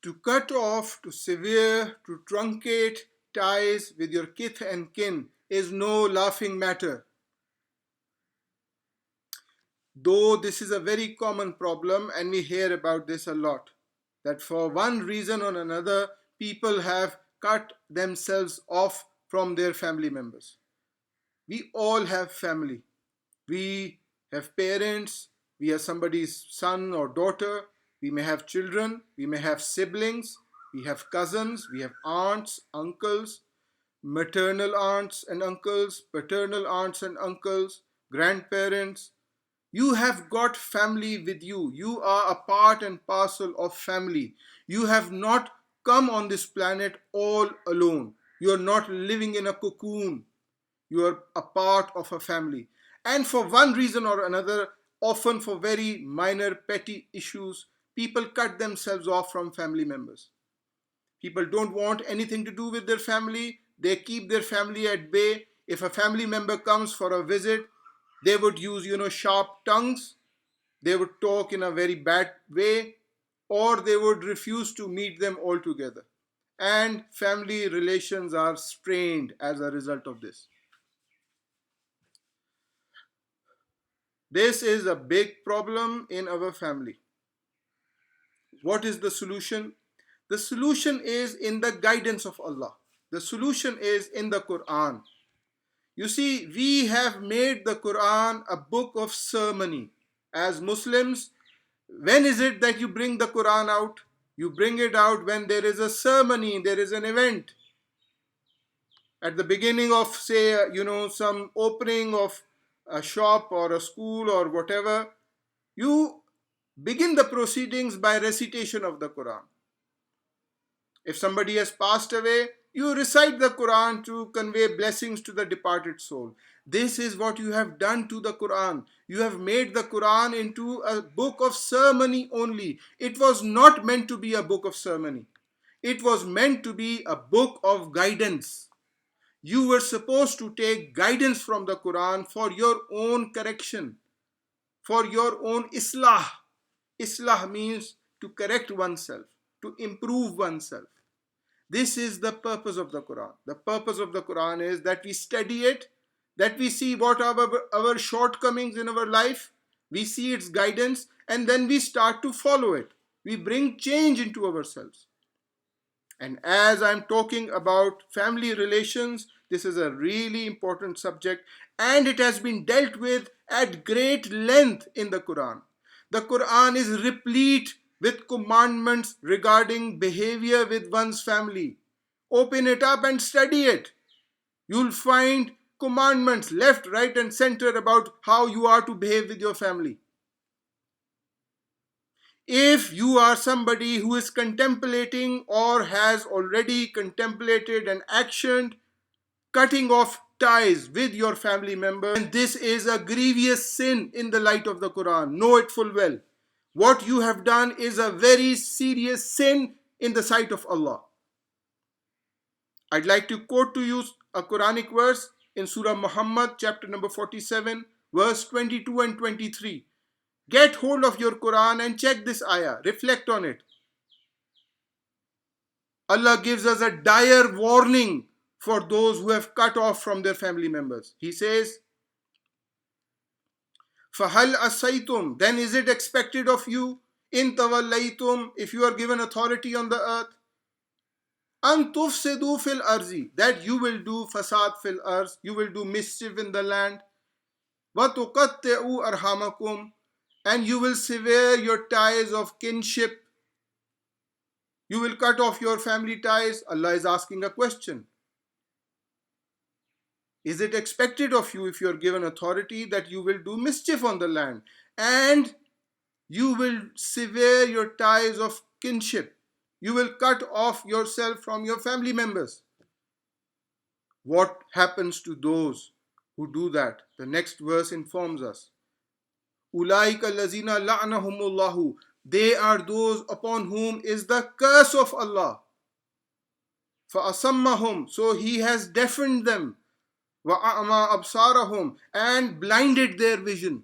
To cut off, to sever, to truncate ties with your kith and kin is no laughing matter. Though this is a very common problem and we hear about this a lot, that for one reason or another, people have cut themselves off from their family members. We all have family. We have parents, we are somebody's son or daughter, we may have children, we may have siblings, we have cousins, we have aunts, uncles, maternal aunts and uncles, paternal aunts and uncles, grandparents. You have got family with you. You are a part and parcel of family. You have not come on this planet all alone. You are not living in a cocoon. You are a part of a family. And for one reason or another, often for very minor petty issues, people cut themselves off from family members. People don't want anything to do with their family. They keep their family at bay. If a family member comes for a visit, they would use, sharp tongues. They would talk in a very bad way, or they would refuse to meet them altogether. And family relations are strained as a result of this. This is a big problem in our family. What is the solution? The solution is in the guidance of Allah. The solution is in the Quran. You see, we have made the Quran a book of ceremony. As Muslims, when is it that you bring the Quran out? You bring it out when there is a ceremony, there is an event. At the beginning of, say, some opening of a shop or a school or whatever, you begin the proceedings by recitation of the Quran. If somebody has passed away, you recite the Quran to convey blessings to the departed soul. This is what you have done to the Quran. You have made the Quran into a book of ceremony only. It was not meant to be a book of ceremony. It was meant to be a book of guidance. You were supposed to take guidance from the Quran for your own correction, for your own islah. Islah means to correct oneself, to improve oneself. This is the purpose of the Quran. The purpose of the Quran is that we study it, that we see what are our shortcomings in our life, we see its guidance, and then we start to follow it. We bring change into ourselves. And as I'm talking about family relations, this is a really important subject, and it has been dealt with at great length in the Quran. The Quran is replete with commandments regarding behavior with one's family. Open it up and study it. You'll find commandments left, right, and center about how you are to behave with your family. If you are somebody who is contemplating or has already contemplated and actioned cutting off ties with your family member, and this is a grievous sin in the light of the Quran, know it full well. What you have done is a very serious sin in the sight of Allah. I'd like to quote to you a Quranic verse in Surah Muhammad, chapter number 47, verse 22 and 23. Get hold of your Quran and check this ayah. Reflect on it. Allah gives us a dire warning for those who have cut off from their family members. He says, فَهَلْ أَسَيْتُمْ, then is it expected of you, إِن تَوَلَّيْتُمْ, if you are given authority on the earth, أَن تُفْسِدُوا فِي الْأَرْضِ, that you will do fasad fil arz, you will do mischief in the land, وَتُقَطِّعُوا أَرْحَامَكُمْ, and you will sever your ties of kinship, you will cut off your family ties. Allah is asking a question. Is it expected of you, if you are given authority, that you will do mischief on the land and you will sever your ties of kinship? You will cut off yourself from your family members. What happens to those who do that? The next verse informs us. أُولَٰئِكَ الَّذِينَ لَعْنَهُمُ اللَّهُ, they are those upon whom is the curse of Allah. فَأَصَمَّهُمْ, so He has deafened them. وَأَعْمَى أَبْصَارَهُمْ, and blinded their vision.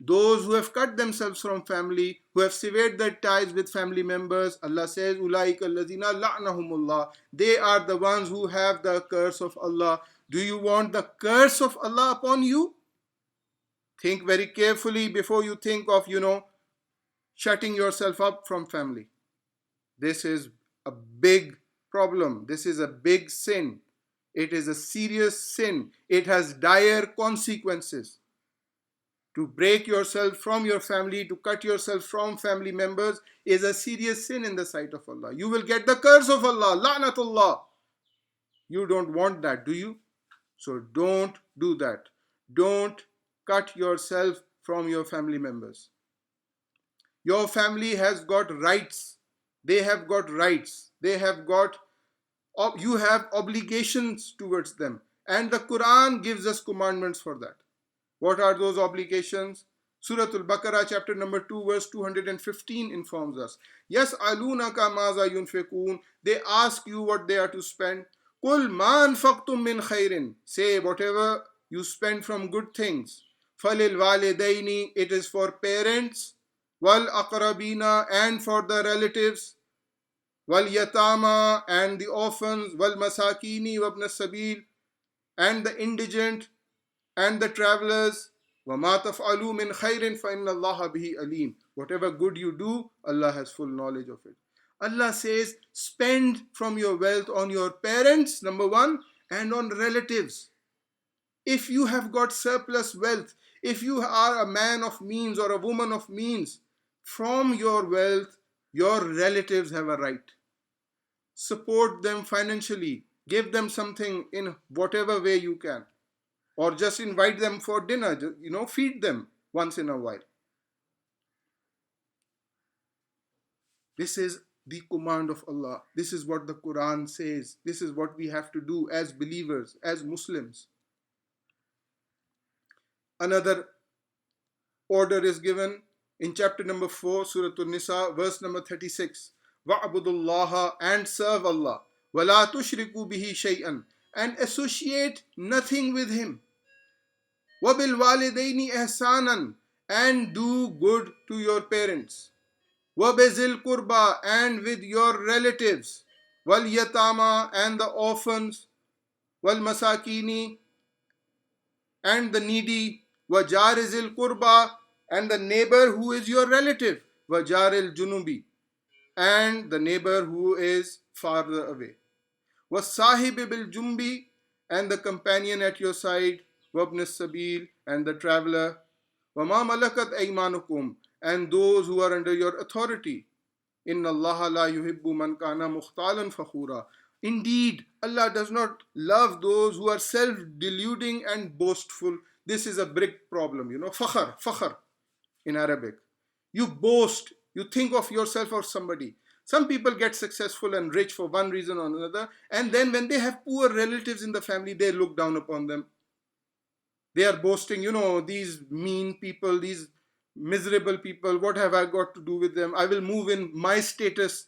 Those who have cut themselves from family, who have severed their ties with family members, Allah says, Ulaika allazina la'nahumullah. They are the ones who have the curse of Allah. Do you want the curse of Allah upon you? Think very carefully before you think of, shutting yourself up from family. This is a big problem. This is a big sin. It is a serious sin. It has dire consequences. To break yourself from your family, to cut yourself from family members is a serious sin in the sight of Allah. You will get the curse of Allah, la'natullah. You don't want that, do you? So don't do that. Don't cut yourself from your family members. Your family has got rights. They have got rights. You have obligations towards them. And the Quran gives us commandments for that. What are those obligations? Surah Al-BAQARA chapter number 2 verse 215 informs us. Yas'alunaka maza yunfikun. They ask you what they are to spend. Qul ma anfaqtum min khairin. Say whatever you spend from good things. Falil walidaini. It is for parents. Wal aqrabina, and for the relatives. Wal yatama, and the orphans. Wal masakini wabna sabil, and the indigent and the travelers. وَمَا تَفْعَلُوا مِنْ خَيْرٍ فَإِنَّ اللَّهَ بِهِ أَلِيمٌ. Whatever good you do, Allah has full knowledge of it. Allah says, spend from your wealth on your parents, number one, and on relatives. If you have got surplus wealth, if you are a man of means or a woman of means, from your wealth, your relatives have a right. Support them financially. Give them something in whatever way you can. Or just invite them for dinner, feed them once in a while. This is the command of Allah. This is what the Quran says. This is what we have to do as believers, as Muslims. Another order is given in chapter number 4, Surah An-Nisa, verse number 36. Wa'budullaha, and serve Allah. Wala tushriku bihi shay'an, and associate nothing with Him. وَبِالْوَالِدَيْنِ إِحْسَانًا, and do good to your parents. وَبِذِلْ قُرْبَى, and with your relatives. وَالْيَتَامَى, and the orphans. وَالْمَسَاكِينِ, and the needy. وَجَارِ ذِي الْقُرْبَى, and the neighbor who is your relative. وَجَارِ الْجُنُوبِ, and the neighbor who is farther away. وَالصَّاحِبِ بِالْجُنْبِ, and the companion at your side. وَابْنِ السَّبِيلِ, and the traveler. وَمَا مَلَكَتْ أَيْمَانُكُمْ, and those who are under your authority. إِنَّ اللَّهَ لَا يُحِبُّ مَنْ كَانَ مُخْتَالًا فَخُورًا. Indeed, Allah does not love those who are self-deluding and boastful. This is a big problem, fakhr in Arabic. You boast, you think of yourself or somebody. Some people get successful and rich for one reason or another, and then when they have poor relatives in the family, they look down upon them. They are boasting, these mean people, these miserable people, what have I got to do with them? I will move in my status,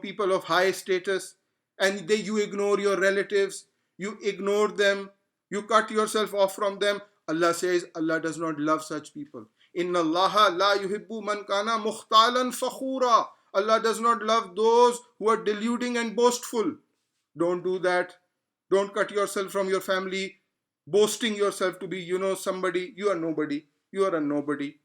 people of high status. And you ignore your relatives, you ignore them, you cut yourself off from them. Allah says, Allah does not love such people. Inna Allaha la yuhibbu man kana mukhtalan fakhura. Allah does not love those who are deluding and boastful. Don't do that. Don't cut yourself from your family, boasting yourself to be, somebody. You are nobody. You are a nobody.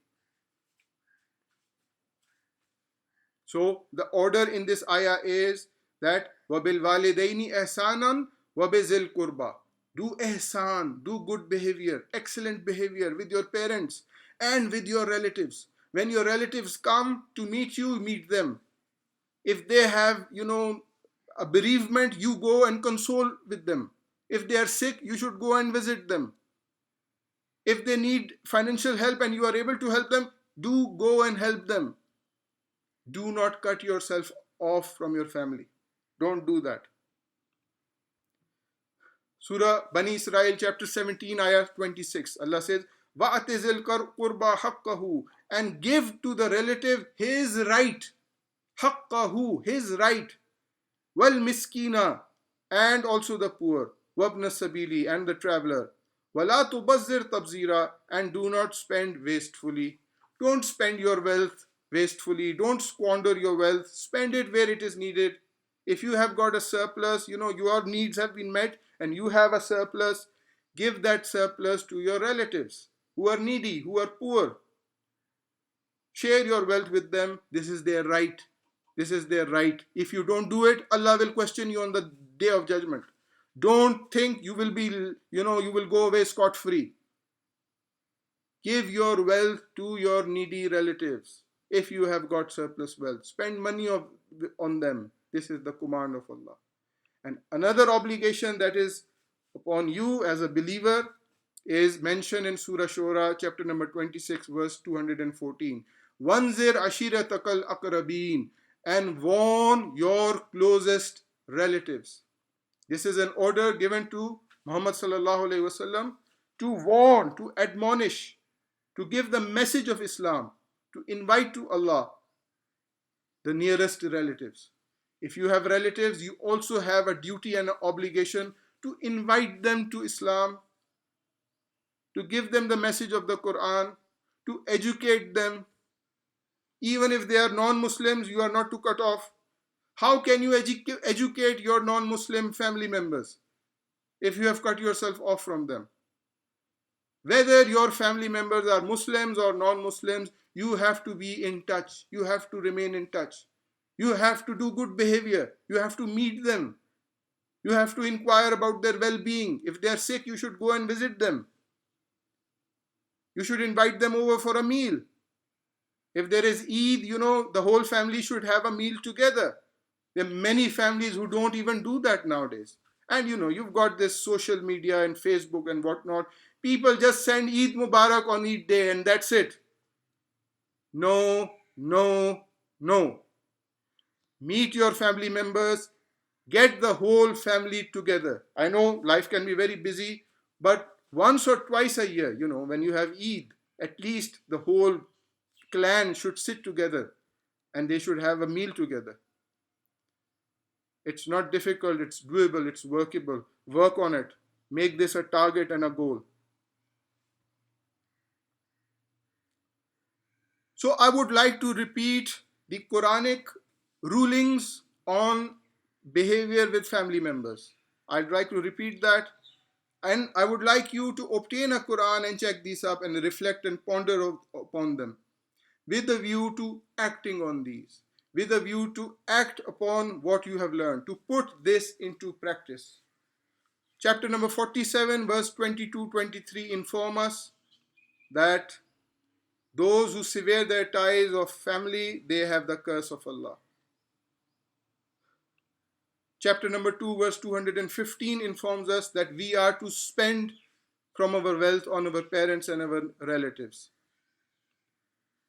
So the order in this ayah is that وَبِالْوَالِدَيْنِ إِحْسَانًا وَبِذِلْ قُرْبَى. Do ihsan, do good behavior, excellent behavior with your parents and with your relatives. When your relatives come to meet you, meet them. If they have, a bereavement, you go and console with them. If they are sick, you should go and visit them. If they need financial help and you are able to help them, do go and help them. Do not cut yourself off from your family. Don't do that. Surah Bani Israel chapter 17 ayah 26. Allah says, وَأَتِزِلْ قُرْبَى حَقَّهُ, and give to the relative his right. حَقَّهُ, his right. وَالْمِسْكِينَ, and also the poor. وَابْنَ السَّبِيلِ, and the traveler. وَلَا تُبَذِّرْ تَبْذِيرًا, and do not spend wastefully. Don't spend your wealth wastefully. Don't squander your wealth. Spend it where it is needed. If you have got a surplus, your needs have been met and you have a surplus, give that surplus to your relatives who are needy, who are poor. Share your wealth with them. This is their right. This is their right. If you don't do it, Allah will question you on the day of judgment. Don't think you will go away scot-free. Give your wealth to your needy relatives. If you have got surplus wealth, spend money on them. This is the command of Allah. And another obligation that is upon you as a believer is mentioned in Surah Shura, chapter number 26, verse 214. Wanzir ashiratakal akrabin, and warn your closest relatives. This is an order given to Muhammad sallallahu alaihi wasallam to warn, to admonish, to give the message of Islam, to invite to Allah the nearest relatives. If you have relatives, you also have a duty and an obligation to invite them to Islam, to give them the message of the Quran, to educate them. Even if they are non-Muslims, you are not to cut off. How can you educate your non-Muslim family members if you have cut yourself off from them? Whether your family members are Muslims or non-Muslims, you have to be in touch. You have to remain in touch. You have to do good behavior. You have to meet them. You have to inquire about their well-being. If they are sick, you should go and visit them. You should invite them over for a meal. If there is Eid, the whole family should have a meal together. There are many families who don't even do that nowadays. And you've got this social media and Facebook and whatnot. People just send Eid Mubarak on Eid day and that's it. No, no, no. Meet your family members. Get the whole family together. I know life can be very busy, but once or twice a year, when you have Eid, at least the whole clan should sit together and they should have a meal together. It's not difficult, it's doable, it's workable. Work on it. Make this a target and a goal. So I would like to repeat the Quranic rulings on behavior with family members. I'd like to repeat that. And I would like you to obtain a Quran and check these up and reflect and ponder upon them with a view to acting on these, with a view to act upon what you have learned, to put this into practice. Chapter number 47, verse 22-23 inform us that those who sever their ties of family, they have the curse of Allah. Chapter number 2, verse 215 informs us that we are to spend from our wealth on our parents and our relatives.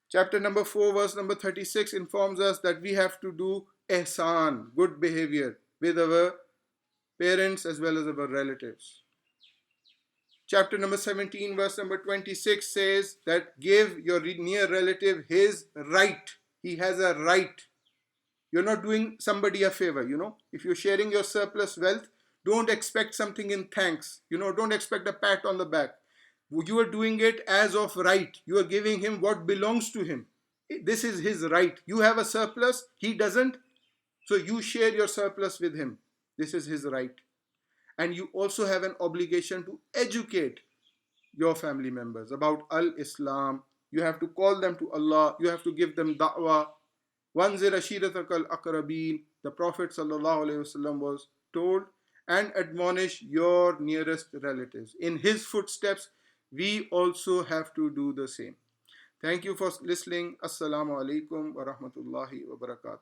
Chapter number 4, verse number 36 informs us that we have to do ihsan, good behavior, with our parents as well as our relatives. Chapter number 17, verse number 26 says that give your near relative his right. He has a right. You're not doing somebody a favor, If you're sharing your surplus wealth, don't expect something in thanks. Don't expect a pat on the back. You are doing it as of right. You are giving him what belongs to him. This is his right. You have a surplus, he doesn't. So you share your surplus with him. This is his right. And you also have an obligation to educate your family members about al-Islam. You have to call them to Allah. You have to give them da'wah. Wanzir ashiratakal akrabin. The Prophet ﷺ was told, and admonish your nearest relatives. In his footsteps, we also have to do the same. Thank you for listening. Assalamu alaikum wa rahmatullahi wa barakatuh.